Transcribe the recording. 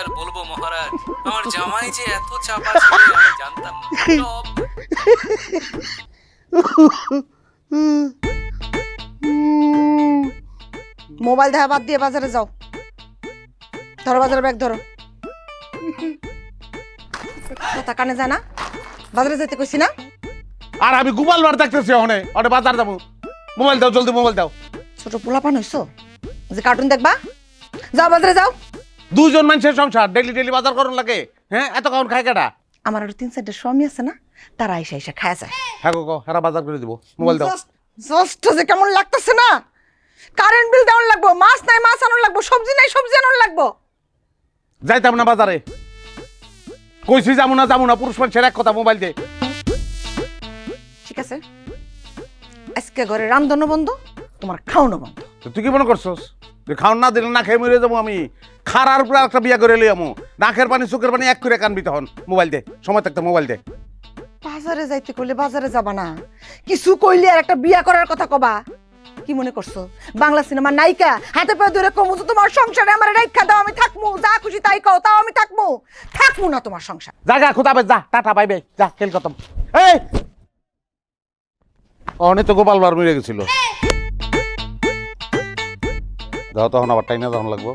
আর বলবো মহারাজ, আমার জামাই যে এত চাপা ছিল আমি জানতাম না। সব মোবাইল দেখা বাদ দিয়ে বাজারে যাও। ধরো বাজারে ব্যাগ ধরো। কথা কানে যায় না? বাজারে যেতে কইছি না? আর আমি গোপাল বার দেখতেছি ওখানে বাজার যাবো। মোবাইল দাও, জলদি মোবাইল দাও। ছোট পোলাপান হইছো যে কার্টুন দেখবা? যাও বাজারে যাও। দুজন মানুষের সংসার, ডেলি বাজার করুন লাগে। হ্যাঁ, এত কাউন খায় কেডা? আমার আরো 3-4টা স্বামী আছে না, তারা আইসা খায় যায়। হ্যাঁ গো, হেরা বাজার করে দিব। মোবাইল দাও। জাস্ট যে কেমন লাগতেছে না? কারেন্ট বিল দেওয়ার লাগবো, মাছ নাই মাছ আনার লাগবো, সবজি নাই সবজি আনার লাগবো। যাইতাম না বাজারে, কইছি যাবো না। পুরুষ মানুষের এক কথা, মোবাইল দে। ঠিক আছে, আজকে ঘরে রান্ধনও বন্ধ, তোমার খাওয়ানো বন্ধ। তো তুই কি মনে করছস যে খাওন না দিলে না খেয়ে মরে যাবো আমি? খারার উপরে একটা বিয়া করে লই আমু, নাকের পানি চোখের পানি এক করে কানবি তখন। মোবাইল দে, সময় থাকতে মোবাইল দে। বাজারে যাইতে কইলে বাজারে যাবা না, কিছু কইলে আর একটা বিয়া করার কথা কবা। কি মনে করছো বাংলা সিনেমা নায়িকা? হাতে পায়ে ধরে কমু যে তোমার সংসারে আমার রাইখা দাও, আমি থাকমু, যা খুশি তাই কও, তাও আমি থাকমু না তোমার সংসার। জায়গা খুদাবে, যা, টাটা পাইবে, যা, খেল খতম। এই অনেক তো গোপাল বার মরে গেছিল। যাও তখন আবার টাইনা যখন লাগবো।